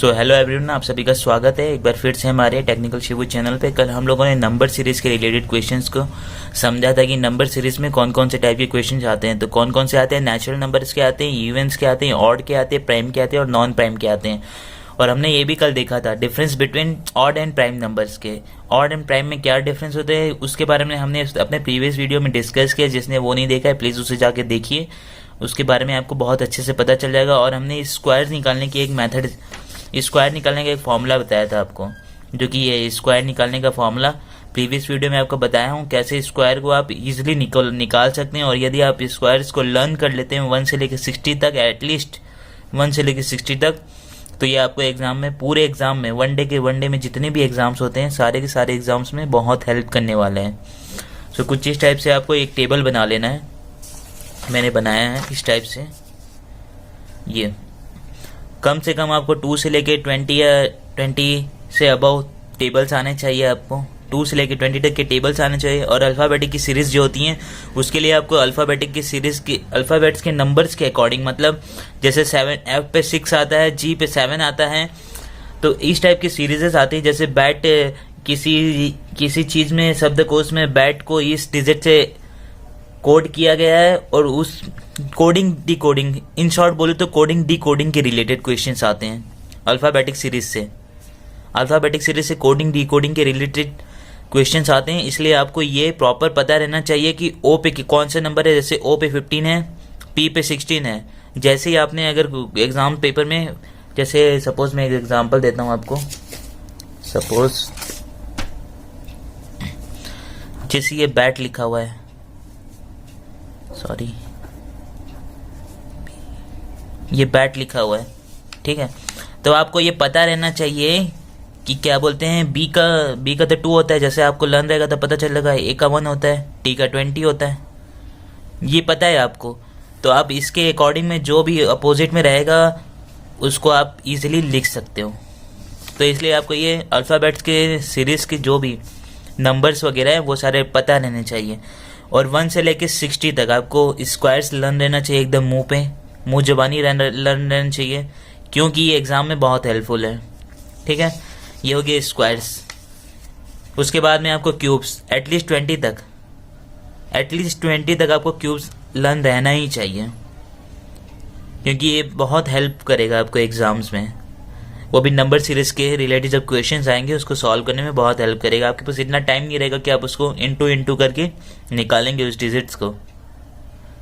So hello everyone, आप सभी का स्वागत है एक बार फिर से हमारे टेक्निकल शिवू चैनल पे। कल हम लोगों ने नंबर सीरीज के रिलेटेड क्वेश्चंस को समझा था कि नंबर सीरीज में कौन कौन से टाइप के क्वेश्चंस आते हैं। तो कौन कौन से आते हैं, नेचुरल नंबर्स के आते हैं, इवेंट्स के आते हैं, ऑड के आते हैं, प्राइम के आते हैं और नॉन प्राइम के आते हैं। और हमने ये भी कल देखा था difference between odd and prime numbers के। ऑड एंड प्राइम में क्या डिफरेंस होते हैं उसके बारे में हमने अपने प्रीवियस वीडियो में डिस्कस किया। जिसने वो नहीं देखा है प्लीज़ उसे जाके देखिए, उसके बारे में आपको बहुत अच्छे से पता चल जाएगा। और हमने स्क्वायर निकालने की एक मेथड, स्क्वायर निकालने का एक फॉर्मूला बताया था आपको, जो कि ये स्क्वायर निकालने का फॉर्मूला प्रीवियस वीडियो में आपको बताया हूँ कैसे स्क्वायर को आप इजीली निकाल सकते हैं। और यदि आप स्क्वायर्स को लर्न कर लेते हैं 1 से लेकर 60 तक, एटलीस्ट 1 से लेकर 60 तक, तो ये आपको एग्जाम में, पूरे एग्जाम में, वन डे में जितने भी एग्जाम्स होते हैं सारे के सारे एग्जाम्स में बहुत हेल्प करने वाले हैं। सो कुछ इस टाइप से आपको एक टेबल बना लेना है। मैंने बनाया है इस टाइप से। ये कम से कम आपको 2 से लेके 20 या 20 से अबव टेबल्स आने चाहिए। आपको 2 से लेके 20 तक के टेबल्स आने चाहिए। और अल्फ़ाबेटिक की सीरीज़ जो होती हैं उसके लिए आपको अल्फ़ाबेटिक की सीरीज़ की अल्फ़ाबेट्स के नंबर्स के अकॉर्डिंग, मतलब जैसे 7 F पे 6 आता है, G पे 7 आता है, तो इस टाइप की सीरीज़ आती है। जैसे बैट, किसी चीज़ में शब्दकोश में बैट को इस डिजिट से कोड किया गया है और उस coding D coding, in short बोले तो कोडिंग डी कोडिंग के रिलेटेड क्वेश्चंस आते हैं अल्फ़ाबेटिक सीरीज से। अल्फ़ाबेटिक सीरीज से कोडिंग डी कोडिंग के रिलेटेड क्वेश्चंस आते हैं। इसलिए आपको ये प्रॉपर पता रहना चाहिए कि ओ पे कौन सा नंबर है। जैसे ओ पे 15 है, पी पे 16 है। जैसे ही आपने अगर एग्ज़ाम पेपर में, जैसे सपोज मैं एक एग्जाम्पल देता हूँ आपको। सपोज जैसे ये बैट लिखा हुआ है, सॉरी ये बैट लिखा हुआ है, ठीक है। तो आपको ये पता रहना चाहिए कि क्या बोलते हैं, बी का तो 2 होता है। जैसे आपको लर्न रहेगा तो पता चलेगा। ए का 1 होता है, टी का 20 होता है, ये पता है आपको। तो आप इसके अकॉर्डिंग में जो भी अपोजिट में रहेगा उसको आप इजीली लिख सकते हो। तो इसलिए आपको ये अल्फ़ाबेट्स के सीरीज़ के जो भी नंबर्स वगैरह है वो सारे पता रहने चाहिए। और 1 से लेके 60 तक आपको स्क्वायर्स लर्न रहना चाहिए, एकदम मुंह जबानी लर्न रहना चाहिए, क्योंकि ये एग्ज़ाम में बहुत हेल्पफुल है, ठीक है। ये हो गए स्क्वायर्स। उसके बाद में आपको क्यूब्स, एटलीस्ट 20 तक आपको क्यूब्स लर्न रहना ही चाहिए, क्योंकि ये बहुत हेल्प करेगा आपको एग्ज़ाम्स में। वो भी नंबर सीरीज के रिलेटेड जब क्वेश्चंस आएंगे उसको सॉल्व करने में बहुत हेल्प करेगा। आपके पास इतना टाइम नहीं रहेगा कि आप उसको इंटू करके निकालेंगे उस डिजिट्स को,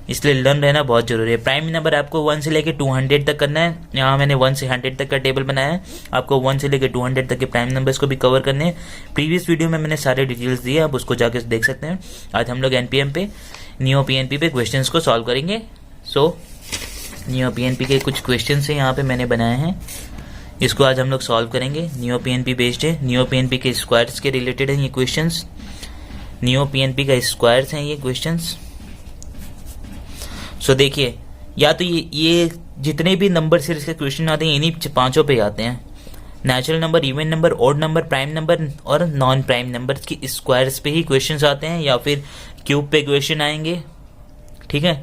इसलिए लर्न रहना बहुत जरूरी है। प्राइम नंबर आपको 1 से लेकर 200 तक करना है। यहाँ मैंने 1 से 100 तक का टेबल बनाया है। आपको 1 से लेकर 200 तक के प्राइम नंबर्स को भी कवर करने हैं। प्रीवियस वीडियो में मैंने सारे डिटेल्स दिए, आप उसको जाके देख सकते हैं। आज हम लोग एनपीएम पे, न्यू पीएनपी पे क्वेश्चंस को सॉल्व करेंगे। सो न्यू पीएनपी के कुछ क्वेश्चन है यहाँ पे मैंने बनाए हैं, इसको आज हम लोग सॉल्व करेंगे। न्यू पीएनपी बेस्ड है, न्यू पीएनपी के स्क्वायर्स के रिलेटेड है ये क्वेश्चंस। न्यू पीएनपी का स्क्वायर्स हैं ये क्वेश्चंस। सो देखिए, या तो ये जितने भी नंबर सीरीज के क्वेश्चन आते हैं इन्हीं 5 पे आते हैं। Natural number, even number, odd number, prime number और नॉन प्राइम नंबर की स्क्वायर्स पे ही क्वेश्चंस आते हैं, या फिर क्यूब पे क्वेश्चन आएंगे, ठीक है।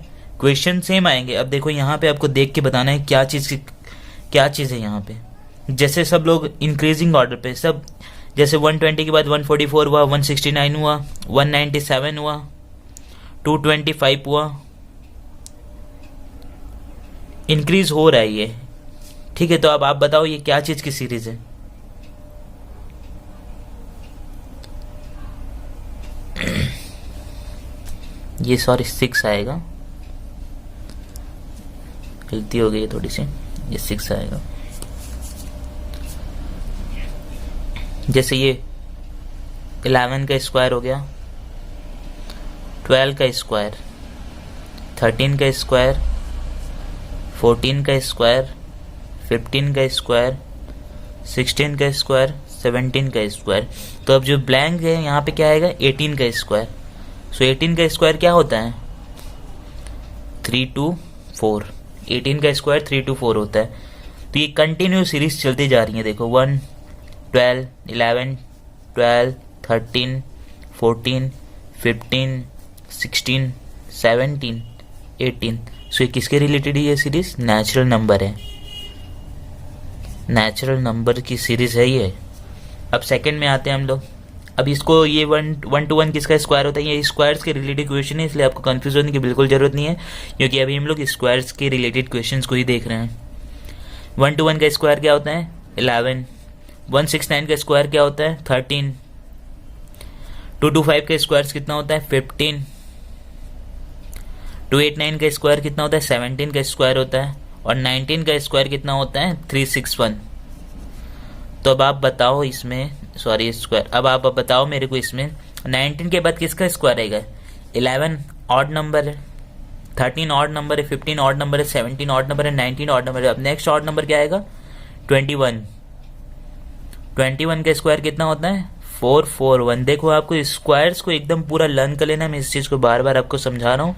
क्वेश्चन सेम आएंगे। अब देखो यहाँ पे आपको देख के बताना है क्या चीज़ है यहाँ पे। जैसे सब लोग इंक्रीजिंग ऑर्डर पे, सब जैसे 120 के बाद 144 हुआ, 169 हुआ, 197 हुआ, 225 हुआ, इंक्रीज हो रहा है ये, ठीक है। तो अब आप बताओ ये क्या चीज की सीरीज है। ये सॉरी 6 आएगा, गलती हो गई है थोड़ी सी, ये 6 आएगा। जैसे ये 11 का स्क्वायर हो गया, 12 का स्क्वायर, 13 का स्क्वायर, 14 का स्क्वायर, 15 का स्क्वायर, 16 का स्क्वायर, 17 का स्क्वायर। तो अब जो ब्लैंक है यहाँ पे क्या आएगा, 18 का स्क्वायर। सो 18 का स्क्वायर क्या होता है, 3 to 4। 18 का स्क्वायर 3 to 4 होता है। तो ये कंटिन्यू सीरीज चलती जा रही है। देखो 1, 12, 11, 12, 13, 14, 15, 16, 17, 18। सो ये किसके रिलेटेड है ये सीरीज, नेचुरल नंबर है। नेचुरल नंबर की सीरीज है ये। अब सेकंड में आते हैं हम लोग। अब इसको ये 1 to 1 किसका स्क्वायर होता है, ये स्क्वायर्स के रिलेटेड क्वेश्चन है, इसलिए आपको कंफ्यूज होने की बिल्कुल जरूरत नहीं है, क्योंकि अभी हम लोग स्क्वायर्स के रिलेटेड क्वेश्चंस को ही देख रहे हैं। 1 to 1 का स्क्वायर क्या होता है 11, 169 का स्क्वायर क्या होता है 13, 2 to 5 का स्क्वायर कितना होता है 15, 289 का स्क्वायर कितना होता है 17 का स्क्वायर होता है, और 19 का स्क्वायर कितना होता है 361। तो अब आप बताओ इसमें, सॉरी स्क्वायर, अब आप बताओ मेरे को इसमें 19 के बाद किसका स्क्वायर आएगा। 11 ऑड नंबर है, 13 ऑड नंबर है, 15 ऑड नंबर है, 17 ऑड नंबर है, 19 ऑड नंबर है। अब नेक्स्ट ऑड नंबर क्या आएगा 21, 21 का स्क्वायर कितना होता है 441। देखो आपको स्क्वायर्स को एकदम पूरा लर्न कर लेना, मैं इस चीज़ को बार बार आपको समझा रहा हूँ।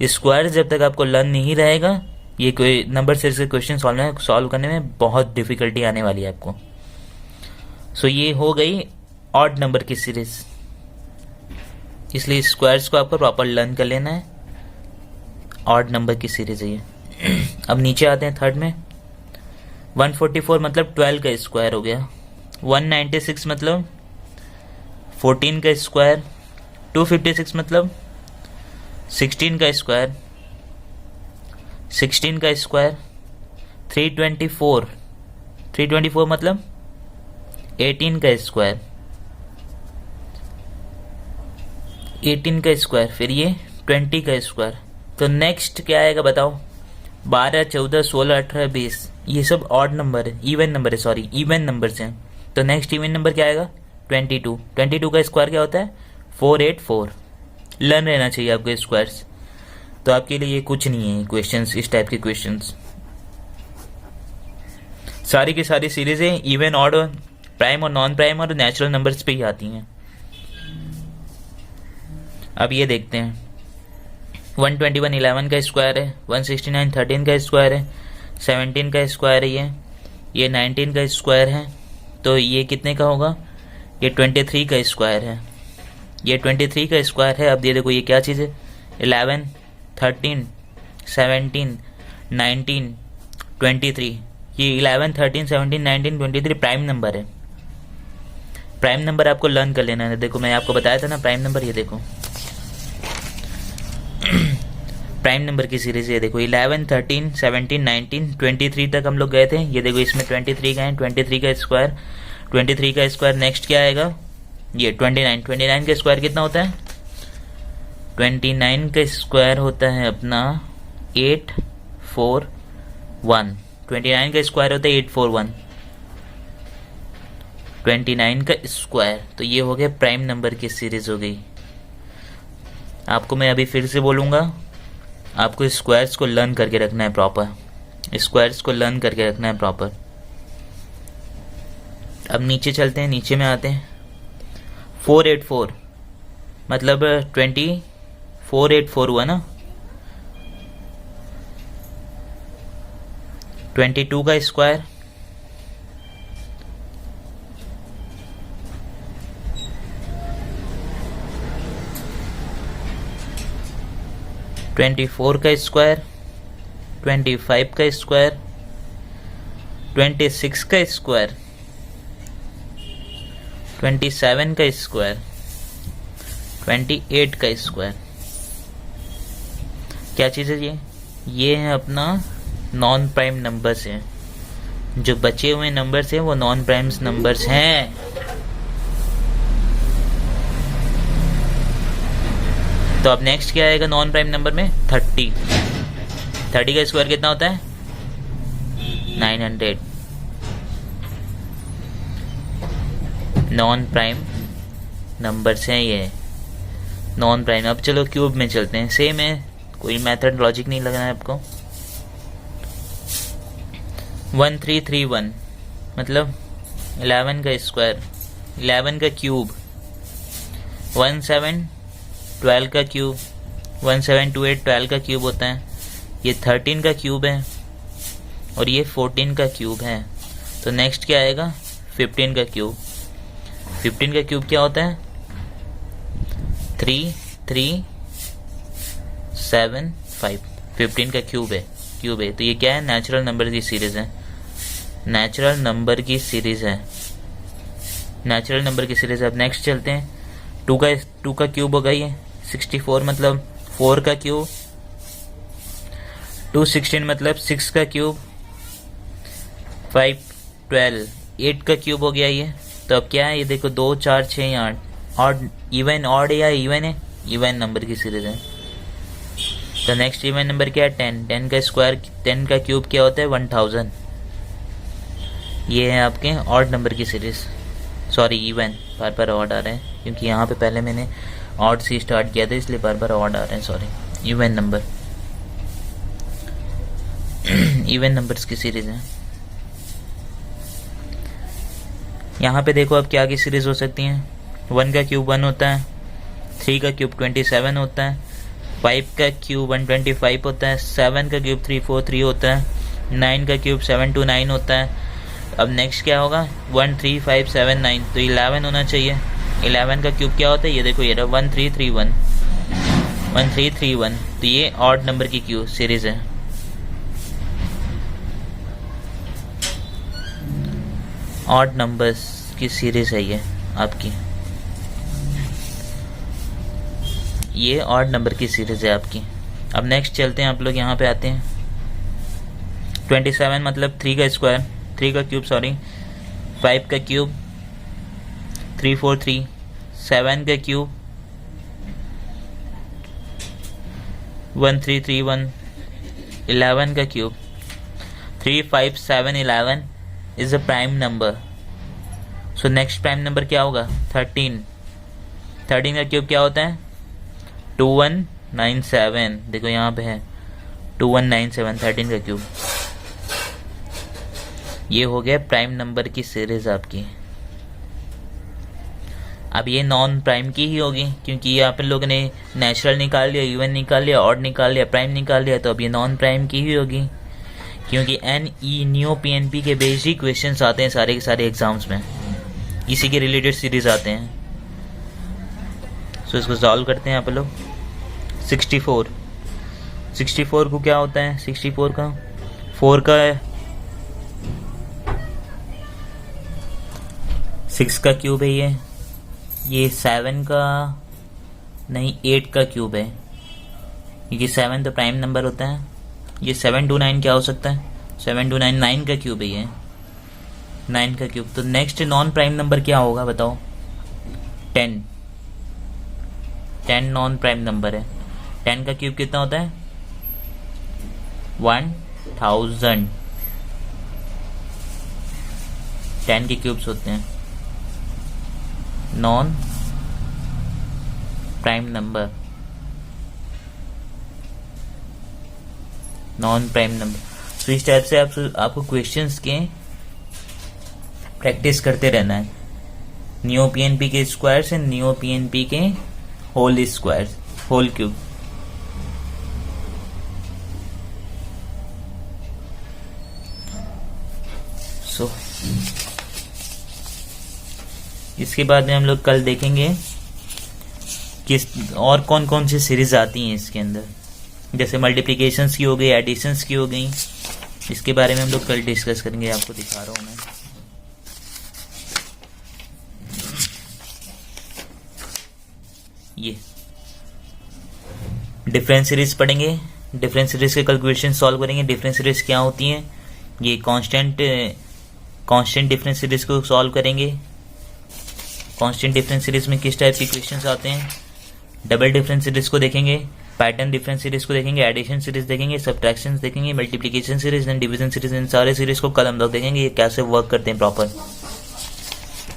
स्क्वायर जब तक आपको लर्न नहीं रहेगा, ये कोई नंबर सीरीज के क्वेश्चन सॉल्व करने में बहुत डिफिकल्टी आने वाली है आपको। सो ये हो गई ऑड नंबर की सीरीज, इसलिए स्क्वायर्स को आपको प्रॉपर लर्न कर लेना है। ऑड नंबर की सीरीज है ये। अब नीचे आते हैं थर्ड में। 144 मतलब 12 का स्क्वायर हो गया, 196 मतलब 14 का स्क्वायर, 256 मतलब 16 का स्क्वायर, 16 का स्क्वायर, 324 मतलब 18 का स्क्वायर, 18 का स्क्वायर, फिर ये 20 का स्क्वायर। तो नेक्स्ट क्या आएगा बताओ 12, 14, 16, 18, 20, ये सब ऑड नंबर है, इवन नंबर है, सॉरी इवन नंबर्स हैं। तो नेक्स्ट इवन नंबर क्या आएगा 22, 22 का स्क्वायर क्या होता है 484। लर्न रहना चाहिए आपको स्क्वायर्स, तो आपके लिए ये कुछ नहीं है क्वेश्चंस, इस टाइप के क्वेश्चंस। सारी की सारी सीरीजें इवन ऑड प्राइम और नॉन प्राइम और नेचुरल नंबर्स पे ही आती हैं। अब ये देखते हैं 121 11 का स्क्वायर है, 169 13 का स्क्वायर है, 17 का स्क्वायर है, ये 19 का स्क्वायर है। तो ये कितने का होगा, ये 23 का स्क्वायर है, ये 23 का स्क्वायर है। अब ये देखो ये क्या चीज़ है 11 13 17 19 23, ये 11 13 17 19 23 प्राइम नंबर है। प्राइम नंबर आपको लर्न कर लेना है। देखो मैं आपको बताया था ना प्राइम नंबर, ये देखो प्राइम नंबर की सीरीज ये देखो 11 13 17 19 23 तक हम लोग गए थे। ये देखो इसमें 23 का है, 23 का स्क्वायर, 23 का स्क्वायर। नेक्स्ट क्या आएगा ये 29, 29 का स्क्वायर कितना होता है 29 का स्क्वायर होता है अपना 841, 29 का स्क्वायर होता है 841, 29 का स्क्वायर। तो ये हो गया प्राइम नंबर की सीरीज हो गई। आपको मैं अभी फिर से बोलूँगा, आपको स्क्वायर्स को लर्न करके रखना है प्रॉपर, स्क्वायर्स को लर्न करके रखना है प्रॉपर। अब नीचे चलते हैं, नीचे में आते हैं 484 मतलब 2484 हुआ ना, 22 का स्क्वायर, 24 का स्क्वायर, 25 का स्क्वायर, 26 का स्क्वायर, 27 का स्क्वायर, 28 का स्क्वायर। क्या चीज़ है ये है अपना नॉन प्राइम नंबर्स हैं। जो बचे हुए नंबर्स हैं वो नॉन प्राइम नंबर्स हैं। तो अब नेक्स्ट क्या आएगा नॉन प्राइम नंबर में 30, 30 का स्क्वायर कितना होता है 900। नॉन प्राइम नंबर्स हैं ये, नॉन प्राइम। अब चलो क्यूब में चलते हैं, सेम है, कोई मेथड लॉजिक नहीं लगना है आपको। 1331 मतलब 11 का स्क्वायर, 11 का क्यूब, 17 12 का क्यूब, 1728 12 का क्यूब होता है। ये 13 का क्यूब है और ये 14 का क्यूब है। तो नेक्स्ट क्या आएगा 15 का क्यूब। 15 का क्यूब क्या होता है 3 3 7 5, 15 का क्यूब है। तो ये क्या है नेचुरल नंबर की सीरीज है। नेचुरल नंबर की सीरीज है, नेचुरल नंबर की सीरीज। अब नेक्स्ट चलते हैं। टू का क्यूब होगा ये 64, मतलब 4 का क्यूब। 216 मतलब 6 का क्यूब। 5 12 8 का क्यूब हो गया ये। तो अब क्या है ये देखो, 2 4 6 8 ऑड, इवन ऑड या इवन है, इवन नंबर की सीरीज है। तो नेक्स्ट इवन नंबर क्या है 10। 10 का स्क्वायर, 10 का क्यूब क्या होता है 1000। ये है आपके ऑड नंबर की सीरीज, सॉरी इवन, बार बार ऑड आ रहे हैं क्योंकि यहाँ पे पहले मैंने ऑड से स्टार्ट किया था इसलिए बार बार ऑड आ रहे हैं, sorry. Even number, even numbers की सीरीज है। यहाँ पे देखो अब क्या की सीरीज हो सकती है। 1 का क्यूब 1 होता है, 3 का क्यूब 27 होता है, 5 का क्यूब 125 होता है, 7 का क्यूब 343 होता है, 9 का क्यूब 729 होता है। अब नेक्स्ट क्या होगा 13579, तो 11 होना चाहिए। 11 का क्यूब क्या होता है ये देखो, ये 1331, 1331। तो ये ऑड नंबर की क्यूब सीरीज है। ऑड नंबर्स की सीरीज है ये आपकी, ये ऑड नंबर की सीरीज है आपकी। अब नेक्स्ट चलते हैं, आप लोग यहाँ पे आते हैं। 27 मतलब 3 का स्क्वायर, 3 का क्यूब सॉरी, 5 का क्यूब 343, 7 का क्यूब 1331, 11 का cube 35711 is a prime number. So next prime number क्या होगा 13। 13 का क्यूब क्या होता है 2197, देखो यहाँ पे है 2197, 13 का क्यूब। ये हो गया प्राइम नंबर की सीरीज आपकी। अब ये नॉन प्राइम की ही होगी क्योंकि यहाँ पे लोगों ने नेचुरल निकाल लिया, इवन निकाल लिया, ऑड निकाल लिया, प्राइम निकाल लिया, तो अब ये नॉन प्राइम की ही होगी क्योंकि NE न्यू PNP के बेसिक क्वेश्चंस आते हैं सारे के सारे एग्जाम्स में, इसी के रिलेटेड सीरीज आते हैं। सो इसको सॉल्व करते हैं आप लोग। 64 को क्या होता है 64 का 4 का 6 का क्यूब है ये 7 का नहीं 8 का क्यूब है क्योंकि 7 तो प्राइम नंबर होता है। ये 729 क्या हो सकता है 729 9 का क्यूब है ये 9 का क्यूब। तो नेक्स्ट नॉन प्राइम नंबर क्या होगा बताओ 10 नॉन प्राइम नंबर है। 10 का क्यूब कितना होता है 1000। 10 के क्यूब्स होते हैं non prime number, non prime number. तो इस टाइप से आपको क्वेश्चंस के प्रैक्टिस करते रहना है। न्यू PNP के स्क्वायर्स एंड न्यू PNP के होल स्क्वायर्स, होल क्यूब। सो इसके बाद में हम लोग कल देखेंगे किस और कौन कौन सी सीरीज आती हैं इसके अंदर, जैसे मल्टीप्लिकेशंस की हो गई, एडिशंस की हो गई, इसके बारे में हम लोग कल डिस्कस करेंगे। आपको दिखा रहा हूं मैं, ये डिफरेंस सीरीज पढ़ेंगे। डिफरेंस सीरीज के कल क्वेश्चन सॉल्व करेंगे। डिफरेंस सीरीज क्या होती हैं, ये कांस्टेंट डिफरेंस सीरीज को सॉल्व करेंगे। कांस्टेंट डिफरेंस सीरीज में किस टाइप के क्वेश्चंस आते हैं, डबल डिफरेंस सीरीज को देखेंगे, पैटर्न डिफरेंस सीरीज को देखेंगे, एडिशन सीरीज देखेंगे, सब्ट्रैक्शन देखेंगे, multiplication series and division series, इन सारे सीरीज को कल हम लोग देखेंगे ये कैसे वर्क करते हैं प्रॉपर।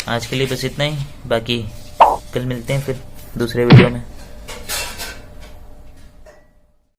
आज के लिए बस इतना ही, बाकी कल मिलते हैं फिर दूसरे वीडियो में।